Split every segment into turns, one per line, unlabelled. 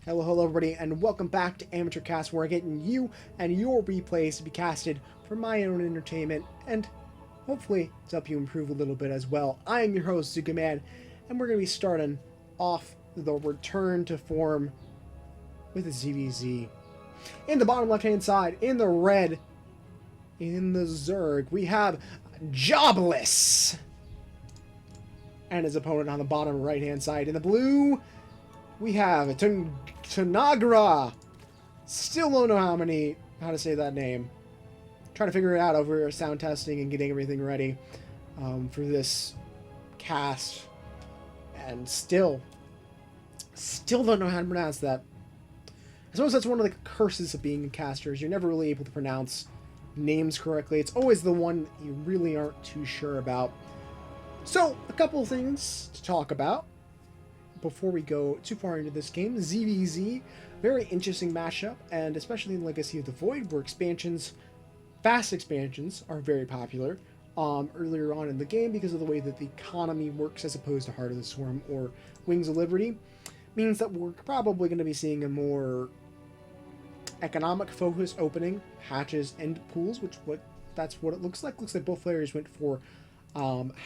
Hello, hello everybody, and welcome back to Amateur Cast, where I'm getting you and your replays to be casted for my own entertainment, and hopefully to help you improve a little bit as well. I am your host, ZookaMan, and we're going to be starting off the return to form with a ZVZ. In the bottom left-hand side, in the red, in the Zerg, we have Jobless, and his opponent on the bottom right-hand side. In the blue, we have Tanagra. Still don't know how to say that name. Trying to figure it out over sound testing and getting everything ready for this cast. And still don't know how to pronounce that. I suppose that's one of the curses of being a caster, is you're never really able to pronounce names correctly. It's always the one that you really aren't too sure about. So, a couple of things to talk about before we go too far into this game. ZVZ, very interesting matchup, and especially in Legacy of the Void, where fast expansions are very popular earlier on in the game because of the way that the economy works as opposed to Heart of the Swarm or Wings of Liberty, means that we're probably going to be seeing a more economic focus opening, hatches and pools, that's what it looks like. Looks like both players went for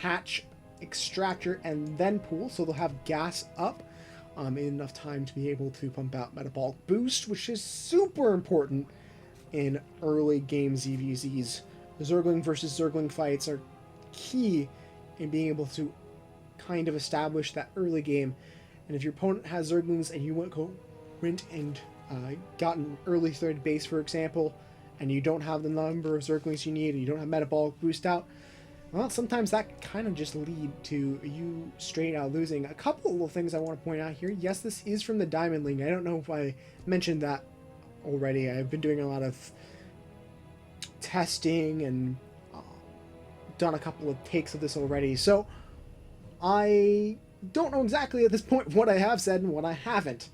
hatch, extractor, and then pool, so they'll have gas up in enough time to be able to pump out metabolic boost, which is super important in early game ZVZs. The Zergling versus Zergling fights are key in being able to kind of establish that early game. And if your opponent has Zerglings and you went and got an early third base, for example, and you don't have the number of Zerglings you need, and you don't have metabolic boost out, well, sometimes that kind of just lead to you straight out losing. A couple of things I want to point out here. Yes, this is from the Diamond League. I don't know if I mentioned that already. I've been doing a lot of testing and done a couple of takes of this already. So I don't know exactly at this point what I have said and what I haven't.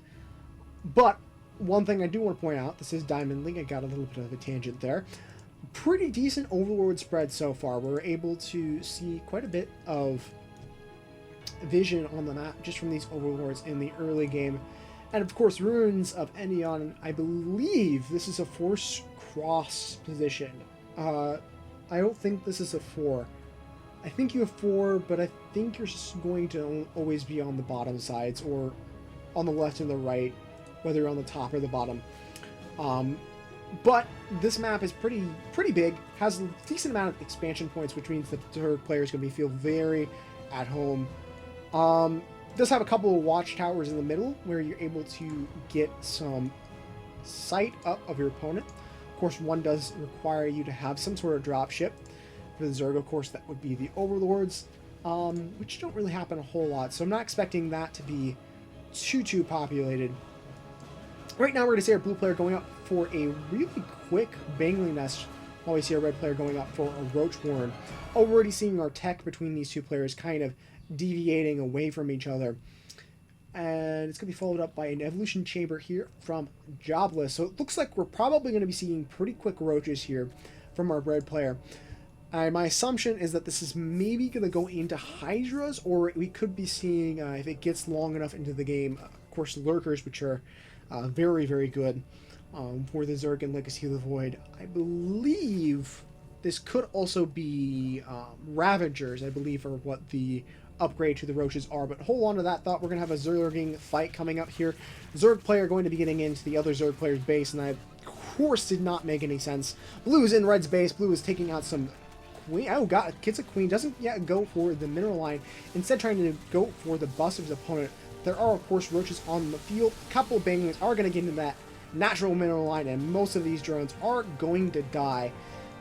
But one thing I do want to point out, this is Diamond League. I got a little bit of a tangent there. Pretty decent overlord spread so far. We're able to see quite a bit of vision on the map just from these overlords in the early game. And of course, Ruins of Endion, I believe this is a force cross position. I don't think this is a 4. I think you have 4, but I think you're just going to always be on the bottom sides, or on the left and the right, whether you're on the top or the bottom. But this map is pretty big, has a decent amount of expansion points, which means that the players going to feel very at home. Does have a couple of watchtowers in the middle where you're able to get some sight up of your opponent. Of course, one does require you to have some sort of dropship. For the Zerg, of course, that would be the overlords, which don't really happen a whole lot, so I'm not expecting that to be too populated. Right now, we're going to see our blue player going up for a really quick Bangling Nest, while we see our red player going up for a Roach Warren. Already seeing our tech between these two players kind of deviating away from each other. And it's going to be followed up by an Evolution Chamber here from Jobless. So it looks like we're probably going to be seeing pretty quick Roaches here from our red player. My assumption is that this is maybe going to go into Hydras, or we could be seeing, if it gets long enough into the game, of course, Lurkers, which are very good for the Zerg and Legacy of the Void. I believe this could also be Ravagers, I believe, are what the upgrade to the Roaches are. But hold on to that thought. We're going to have a Zerging fight coming up here. Zerg player going to be getting into the other Zerg player's base, and I, of course, did not make any sense. Blue is in Red's base. Blue is taking out some Queen. Oh god, gets a Queen. Doesn't yet go for the mineral line. Instead, trying to go for the bust of his opponent. There are, of course, Roaches on the field. A couple of Banglings are going to get into that natural mineral line, and most of these drones are going to die,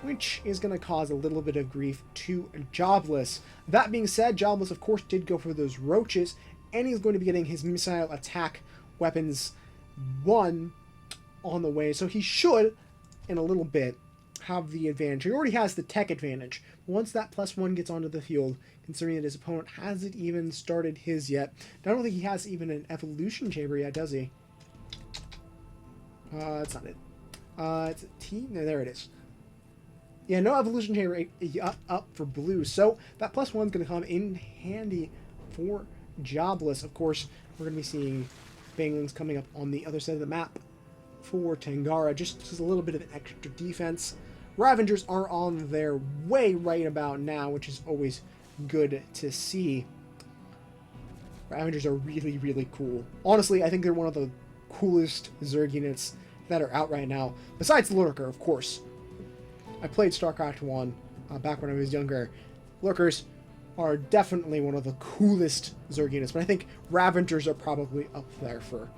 which is going to cause a little bit of grief to Jobless. That being said, Jobless, of course, did go for those Roaches, and he's going to be getting his missile attack weapons 1 on the way, so he should, in a little bit, have the advantage. He already has the tech advantage. Once that +1 gets onto the field, considering that his opponent hasn't even started his yet. I don't think he has even an evolution chamber yet, does he? That's not it. It's a T. No, there it is. Yeah, no evolution chamber up for blue. So that +1 is going to come in handy for Jobless. Of course, we're going to be seeing banglings coming up on the other side of the map for Tanagra, just as a little bit of an extra defense. Ravengers are on their way right about now, which is always good to see. Ravengers are really, really cool. Honestly, I think they're one of the coolest Zerg units that are out right now, besides Lurker, of course. I played StarCraft 1 back when I was younger. Lurkers are definitely one of the coolest Zerg units, but I think Ravengers are probably up there for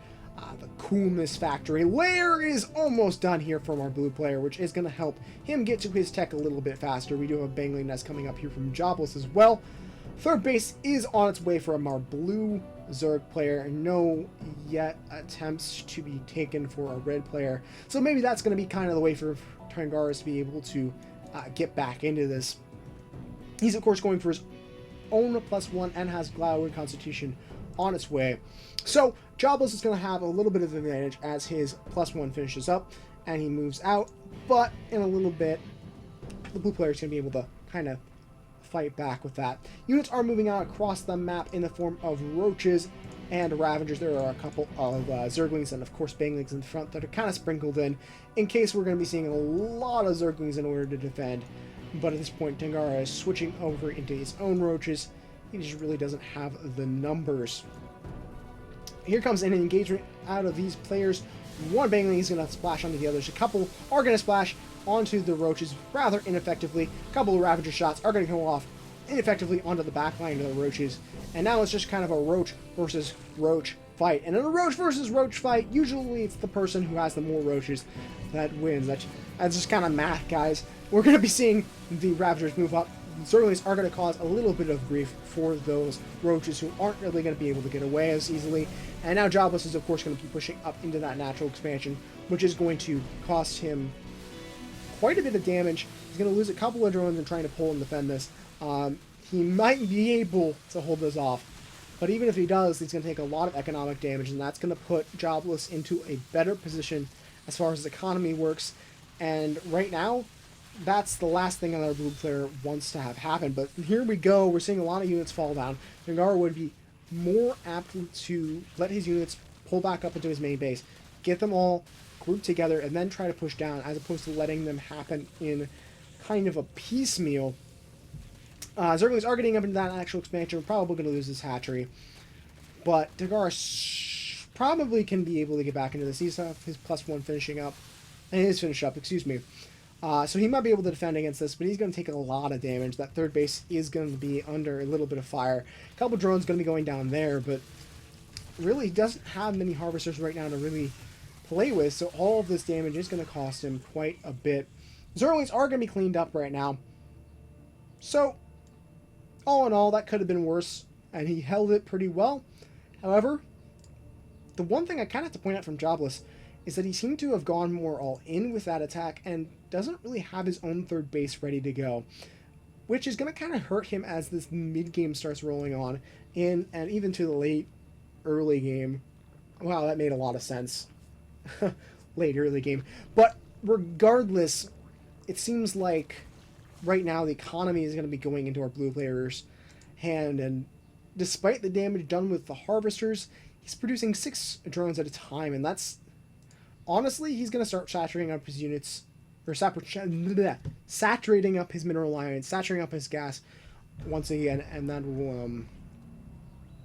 the coolness factory. Lair is almost done here from our blue player, which is going to help him get to his tech a little bit faster. We do have a Bangling Nest coming up here from Jobless as well. Third base is on its way from our blue Zerg player. No yet attempts to be taken for a red player. So maybe that's going to be kind of the way for Tanagra to be able to get back into this. He's, of course, going for his own +1 and has Glower Constitution on its way. So Jobless is going to have a little bit of advantage as his +1 finishes up and he moves out, but in a little bit the blue player is going to be able to kind of fight back with that. Units are moving out across the map in the form of roaches and Ravengers. There are a couple of Zerglings and of course Banglings in front that are kind of sprinkled in case we're going to be seeing a lot of Zerglings in order to defend. But at this point, Tanagra is switching over into his own roaches. He just really doesn't have the numbers. Here comes an engagement out of these players. One Bangling is going to splash onto the others. A couple are going to splash onto the roaches rather ineffectively. A couple of Ravager shots are going to go off ineffectively onto the back line of the roaches. And now it's just kind of a roach versus roach fight. And in a roach versus roach fight, usually it's the person who has the more roaches that wins. That's just kind of math, guys. We're going to be seeing the Ravagers move up. Zerglings are going to cause a little bit of grief for those roaches who aren't really going to be able to get away as easily. And now Jobless is, of course, going to be pushing up into that natural expansion, which is going to cost him quite a bit of damage. He's going to lose a couple of drones in trying to pull and defend this. He might be able to hold this off, but even if he does, he's going to take a lot of economic damage, and that's going to put Jobless into a better position as far as his economy works. And right now, that's the last thing another blue player wants to have happen. But here we go. We're seeing a lot of units fall down. Tanagra would be more apt to let his units pull back up into his main base, get them all grouped together, and then try to push down, as opposed to letting them happen in kind of a piecemeal. Zerglings are getting up into that actual expansion. We're probably going to lose this hatchery. But Tanagra probably can be able to get back into this. He's his +1 finishing up. And his finish up, excuse me. So he might be able to defend against this, but he's going to take a lot of damage. That third base is going to be under a little bit of fire. A couple drones going to be going down there, but really he doesn't have many harvesters right now to really play with, so all of this damage is going to cost him quite a bit. Zerglings are going to be cleaned up right now. So, all in all, that could have been worse, and he held it pretty well. However, the one thing I kind of have to point out from Jobless is that he seemed to have gone more all-in with that attack and doesn't really have his own third base ready to go, which is going to kind of hurt him as this mid-game starts rolling on, and even to the late early game. Wow, that made a lot of sense. Late early game. But regardless, it seems like right now the economy is going to be going into our blue players' hand, and despite the damage done with the harvesters, he's producing 6 drones at a time, and that's... Honestly, he's going to start saturating up his units, or saturating up his mineral iron, saturating up his gas once again, and that will,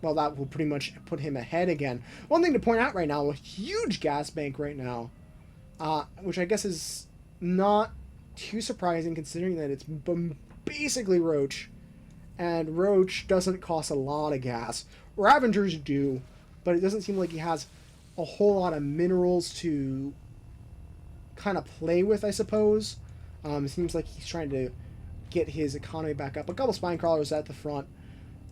well, that will pretty much put him ahead again. One thing to point out right now, a huge gas bank right now, which I guess is not too surprising considering that it's basically Roach, and Roach doesn't cost a lot of gas. Ravengers do, but it doesn't seem like he has a whole lot of minerals to kind of play with, I suppose. It seems like he's trying to get his economy back up. A couple spine crawlers at the front.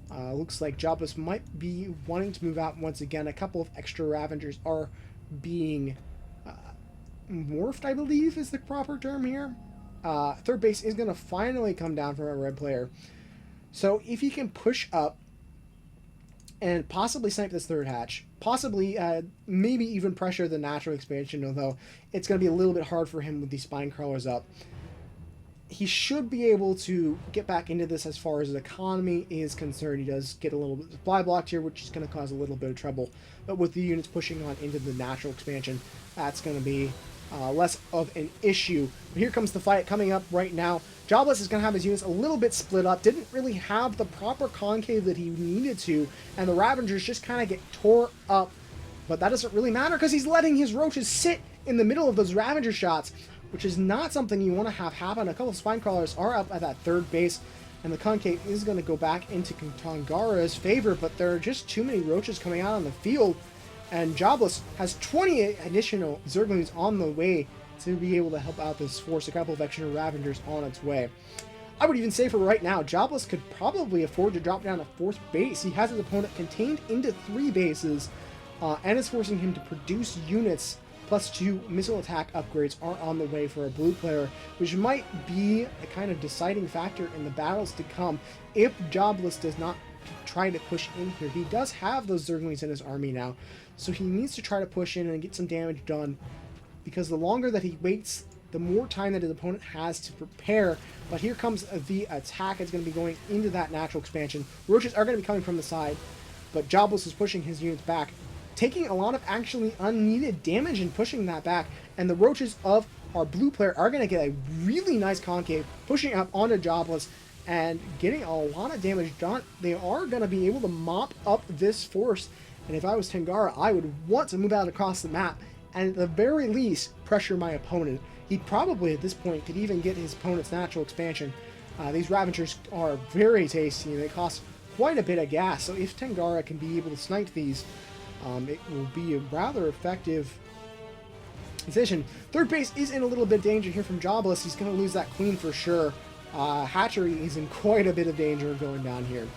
Looks like Jobless might be wanting to move out once again. A couple of extra Ravengers are being morphed, I believe is the proper term here. Third base is going to finally come down from a red player. So if he can push up and possibly snipe this third hatch, possibly maybe even pressure the natural expansion, although it's going to be a little bit hard for him with these spine crawlers up. he should be able to get back into this as far as his economy is concerned. He does get a little bit of supply blocked here, which is going to cause a little bit of trouble. But with the units pushing on into the natural expansion, that's going to be less of an issue. But here comes the fight coming up right now. Jobless is going to have his units a little bit split up. Didn't really have the proper concave that he needed to. And the Ravengers just kind of get tore up. But that doesn't really matter because he's letting his roaches sit in the middle of those Ravager shots, which is not something you want to have happen. A couple of spine crawlers are up at that third base, and the concave is going to go back into Tangara's favor, but there are just too many roaches coming out on the field, and Jobless has 28 additional Zerglings on the way to be able to help out this force. A couple of extra Ravengers on its way. I would even say for right now, Jobless could probably afford to drop down a fourth base. He has his opponent contained into 3 bases, and it's forcing him to produce units. Plus 2 missile attack upgrades are on the way for a blue player, which might be a kind of deciding factor in the battles to come if Jobless does not try to push in here. He does have those Zerglings in his army now, so he needs to try to push in and get some damage done, because the longer that he waits, the more time that his opponent has to prepare. But here comes the attack. It's going to be going into that natural expansion. Roaches are going to be coming from the side, but Jobless is pushing his units back, taking a lot of actually unneeded damage and pushing that back, and the roaches of our blue player are going to get a really nice concave, pushing up onto Jobless and getting a lot of damage done. They are going to be able to mop up this force, and if I was Tangara, I would want to move out across the map and at the very least pressure my opponent. He probably at this point could even get his opponent's natural expansion. These Ravengers are very tasty, and they cost quite a bit of gas, so if Tangara can be able to snipe these, it will be a rather effective decision. Third base is in a little bit of danger here from Jobless. He's going to lose that queen for sure. Hatchery is in quite a bit of danger going down here.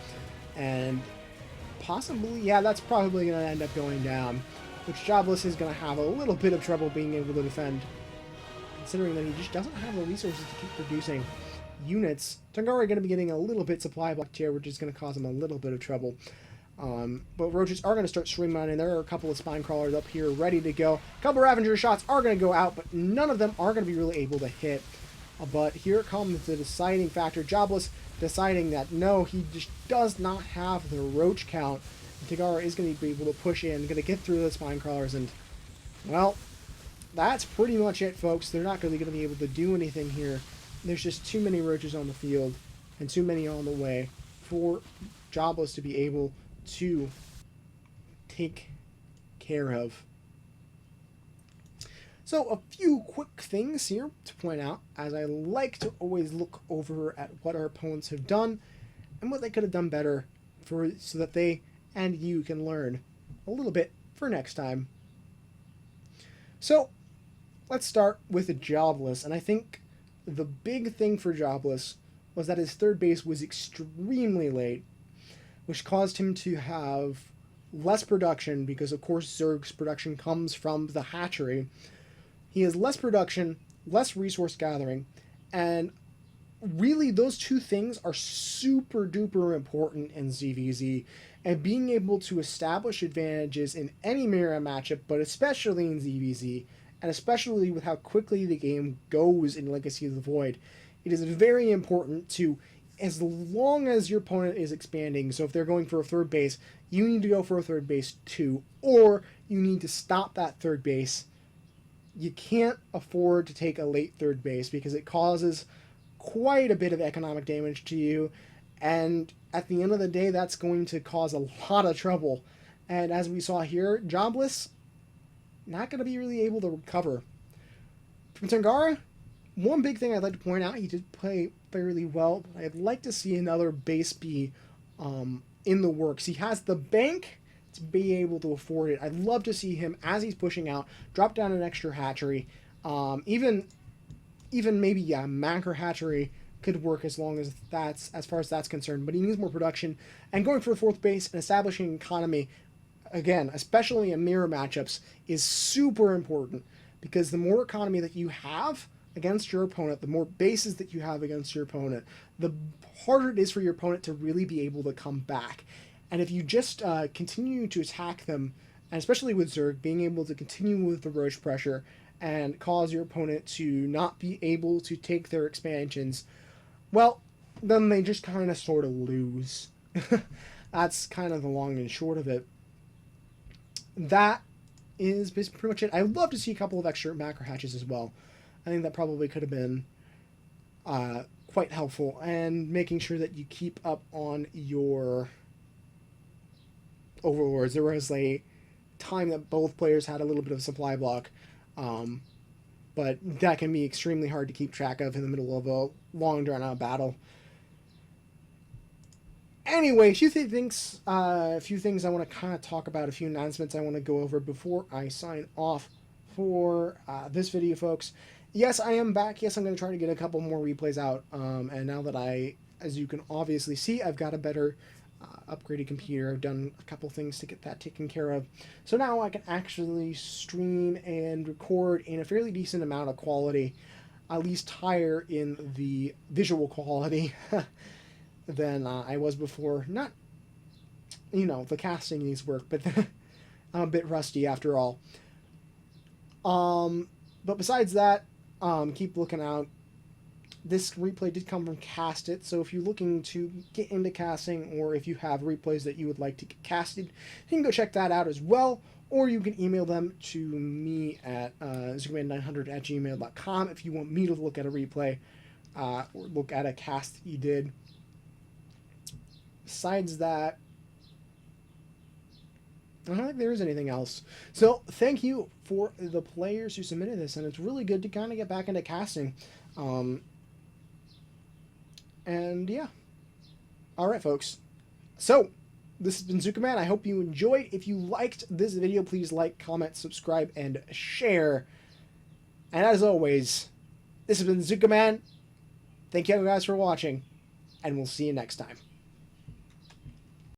And possibly, yeah, that's probably going to end up going down, which Jobless is going to have a little bit of trouble being able to defend, considering that he just doesn't have the resources to keep producing units. Tangara going to be getting a little bit supply blocked here, which is going to cause him a little bit of trouble. But roaches are going to start streamlining. There are a couple of spine crawlers up here ready to go. A couple of Ravager shots are going to go out, but none of them are going to be really able to hit. But here comes the deciding factor. Jobless deciding that no, he just does not have the roach count. Tangara is going to be able to push in, going to get through the spine crawlers, and well, that's pretty much it, folks. They're not really going to be able to do anything here. There's just too many roaches on the field and too many on the way for Jobless to be able to take care of. So a few quick things here to point out, as I like to always look over at what our opponents have done and what they could have done better so that they and you can learn a little bit for next time. So let's start with Jobless, and I think the big thing for Jobless was that his third base was extremely late, which caused him to have less production, because of course Zerg's production comes from the hatchery. He has less production, less resource gathering, and really those two things are super duper important in ZVZ, and being able to establish advantages in any mirror matchup, but especially in ZVZ, and especially with how quickly the game goes in Legacy of the Void, it is very important to, as long as your opponent is expanding, so if they're going for a third base, you need to go for a third base too, or you need to stop that third base. You can't afford to take a late third base because it causes quite a bit of economic damage to you, and at the end of the day, that's going to cause a lot of trouble. And as we saw here, Jobless, not going to be really able to recover. From Tangara, one big thing I'd like to point out, he did play fairly well, but I'd like to see another base be in the works. He has the bank to be able to afford it. I'd love to see him, as he's pushing out, drop down an extra hatchery. Even maybe a macro hatchery could work as far as that's concerned, but he needs more production. And going for the fourth base and establishing economy, again, especially in mirror matchups, is super important, because the more economy that you have against your opponent, the more bases that you have against your opponent, the harder it is for your opponent to really be able to come back. And if you just continue to attack them and especially with Zerg, being able to continue with the roach pressure and cause your opponent to not be able to take their expansions, well, then they just kind of sort of lose. That's kind of the long and short of it. That is pretty much it. I'd love to see a couple of extra macro hatches as well. I think that probably could have been quite helpful, and making sure that you keep up on your overlords. There was a time that both players had a little bit of supply block, but that can be extremely hard to keep track of in the middle of a long drawn out battle. Anyway, a few things I want to kind of talk about, a few announcements I want to go over before I sign off for this video, folks. Yes, I am back. Yes, I'm going to try to get a couple more replays out. And now that as you can obviously see, I've got a better upgraded computer. I've done a couple things to get that taken care of. So now I can actually stream and record in a fairly decent amount of quality, at least higher in the visual quality than I was before. Not, the casting needs work, but I'm a bit rusty after all. But besides that, keep looking out. This replay did come from Cast It, so if you're looking to get into casting, or if you have replays that you would like to get casted, you can go check that out as well, or you can email them to me at ZookaMan900@gmail.com if you want me to look at a replay or look at a cast that you did. Besides that, I don't think there is anything else. So thank you for the players who submitted this, and it's really good to kind of get back into casting. And yeah. Alright, folks. So, this has been ZookaMan. I hope you enjoyed. If you liked this video, please like, comment, subscribe, and share. And as always, this has been ZookaMan. Thank you guys for watching, and we'll see you next time.